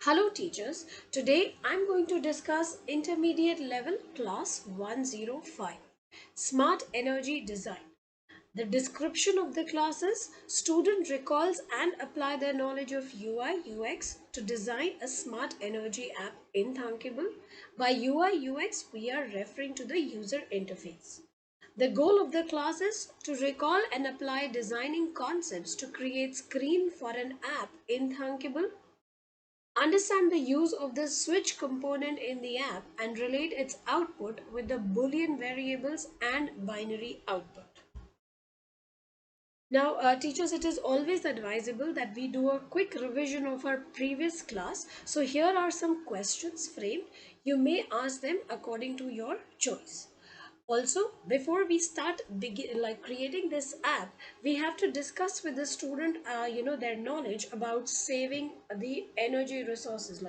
Hello teachers, today I'm going to discuss intermediate level class 105 Smart Energy Design. The description of the class is student recalls and apply their knowledge of UI UX to design a smart energy app in Thunkable. By UI UX we are referring to the user interface. The goal of the class is to recall and apply designing concepts to create screen for an app in Thunkable. Understand the use of the switch component in the app and relate its output with the Boolean variables and binary output. Now, teachers, it is always advisable that we do a quick revision of our previous class. So here are some questions framed. You may ask them according to your choice. Also, before we start creating this app, we have to discuss with the student their knowledge about saving the energy resources.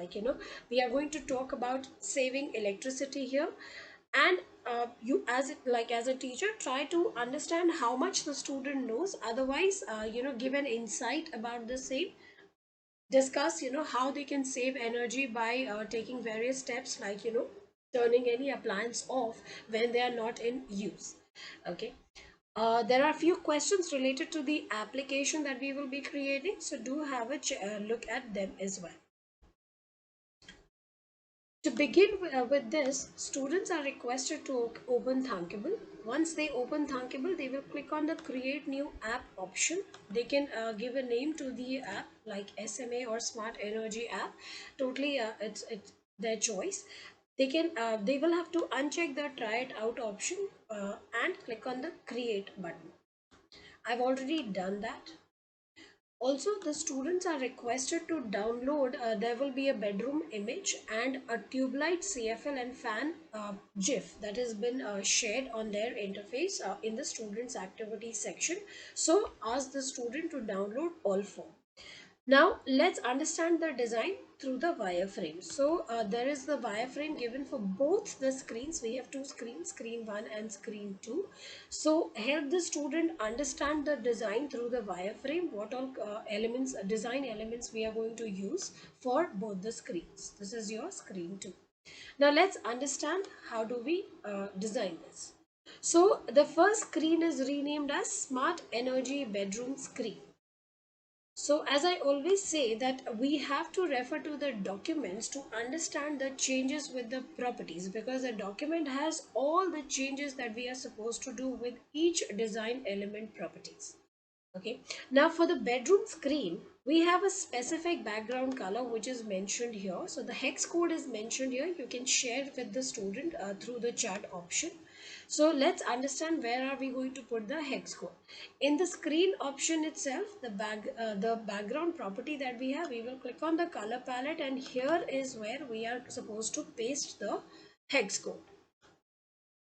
We are going to talk about saving electricity here, and you as a teacher try to understand how much the student knows. Otherwise, give an insight about the same. Discuss how they can save energy by taking various steps, turning any appliance off when they are not in use. Okay. There are a few questions related to the application that we will be creating, so do have a look at them as well. To begin with this, students are requested to open Thunkable. Once they open Thunkable, they will click on the Create New App option. They can give a name to the app like SMA or Smart Energy app. Totally, it's their choice. They will have to uncheck the Try It Out option and click on the Create button. I've already done that. Also, the students are requested to download, there will be a bedroom image and a tube light, CFL and fan GIF that has been shared on their interface in the students activity section. So ask the student to download all four. Now let's understand the design through the wireframe. So there is the wireframe given for both the screens. We have two screens, screen 1 and screen 2. So help the student understand the design through the wireframe, what all elements, design elements we are going to use for both the screens. This is your screen 2. Now let's understand how do we design this. So the first screen is renamed as Smart Energy Bedroom Screen. So as I always say that we have to refer to the documents to understand the changes with the properties, because the document has all the changes that we are supposed to do with each design element properties. Okay, now for the bedroom screen, we have a specific background color which is mentioned here. So the hex code is mentioned here. You can share with the student through the chat option. So let's understand where are we going to put the hex code. In the screen option itself, the background property that we have, we will click on the color palette, and here is where we are supposed to paste the hex code.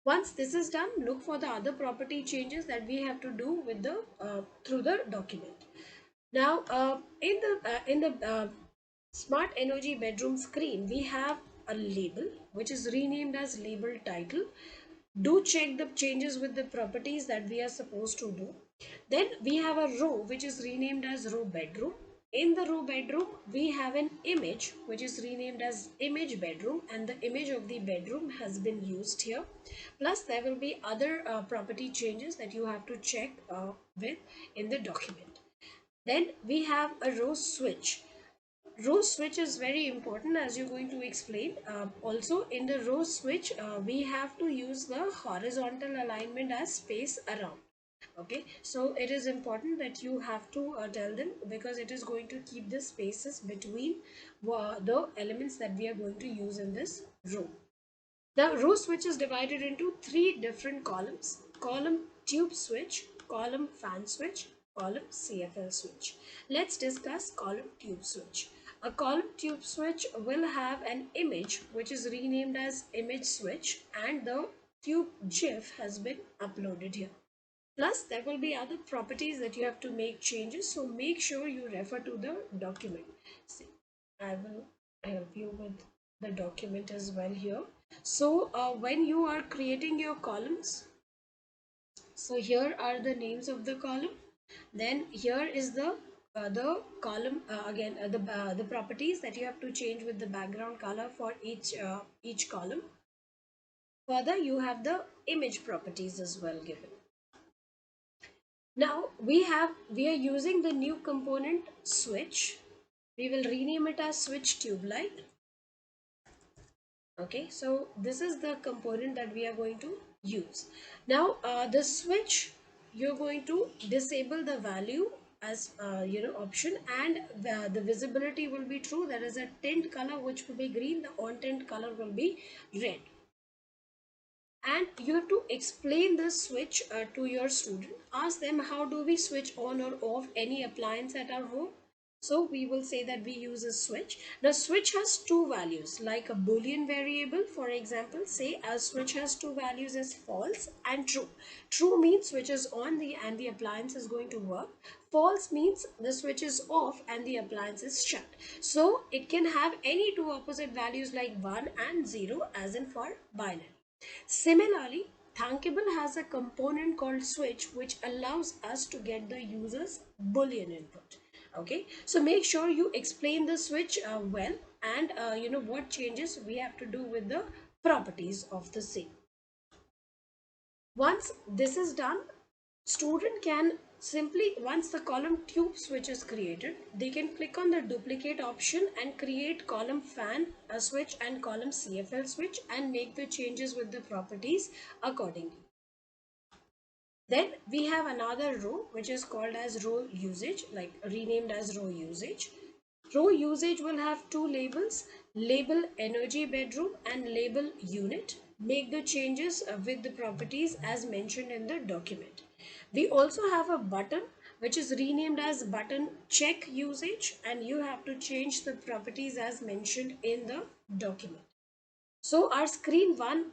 Once this is done, look for the other property changes that we have to do with the through the document. Now, in the Smart Energy Bedroom screen, we have a label which is renamed as label title. Do check the changes with the properties that we are supposed to do. Then we have a row which is renamed as row bedroom. In the row bedroom, we have an image which is renamed as image bedroom, and the image of the bedroom has been used here. Plus, there will be other property changes that you have to check with in the document. Then we have a row switch. Row switch is very important, as you're going to explain. Also, in the row switch, we have to use the horizontal alignment as space around. Okay, so it is important that you have to tell them, because it is going to keep the spaces between the elements that we are going to use in this row. The row switch is divided into three different columns: column tube switch, column fan switch, column CFL switch. Let's discuss column tube switch. A column tube switch will have an image which is renamed as image switch, and the tube GIF has been uploaded here. Plus, there will be other properties that you have to make changes, so make sure you refer to the document. See, I will help you with the document as well here. So, when you are creating your columns, so here are the names of the column. Then here is the the column again the properties that you have to change with the background color for each column. Further, you have the image properties as well given. Now we are using the new component switch. We will rename it as switch tube light. Okay, so this is the component that we are going to use. Now the switch, you're going to disable the value as option, and the visibility will be true. There is a tint color which will be green, the on tint color will be red. And you have to explain the switch to your student. Ask them, how do we switch on or off any appliance at our home? So we will say that we use a switch. Now switch has two values, like a boolean variable. For example, say a switch has two values as false and true. True means switch is on and the appliance is going to work. False means the switch is off and the appliance is shut. So it can have any two opposite values like 1 and 0, as in for binary. Similarly, Thankable has a component called switch which allows us to get the user's boolean input. Okay, so make sure you explain the switch well, and what changes we have to do with the properties of the same. Once this is done, student can simply, once the column tube switch is created, they can click on the duplicate option and create column fan switch and column CFL switch and make the changes with the properties accordingly. Then we have another row which is called as row usage, like renamed as row usage. Row usage will have two labels, label energy bedroom and label unit. Make the changes with the properties as mentioned in the document. We also have a button which is renamed as button check usage, and you have to change the properties as mentioned in the document. So our screen one,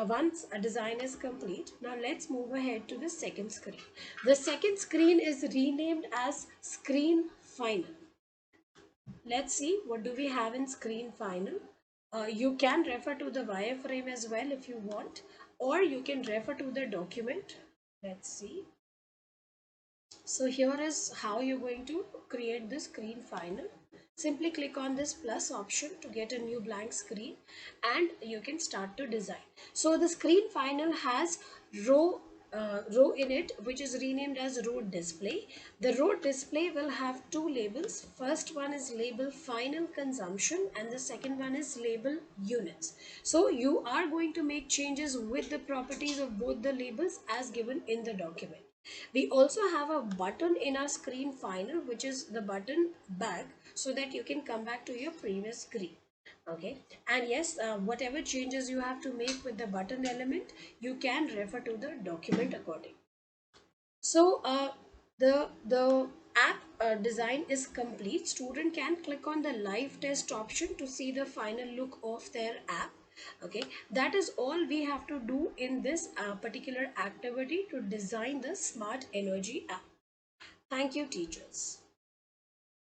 once a design is complete, now let's move ahead to the second screen. The second screen is renamed as screen final. Let's see what do we have in screen final. You can refer to the wireframe as well if you want, or you can refer to the document. Let's see. So here is how you're going to create the screen final. Simply click on this plus option to get a new blank screen, and you can start to design. So the screen final has row in it which is renamed as row display. The row display will have two labels. First one is label final consumption and the second one is label units. So you are going to make changes with the properties of both the labels as given in the document. We also have a button in our screen final, which is the button back, so that you can come back to your previous screen. Okay, and yes, whatever changes you have to make with the button element, you can refer to the document according. So the app design is complete. Student can click on the live test option to see the final look of their app. Okay, that is all we have to do in this particular activity to design the smart energy app. Thank you, teachers.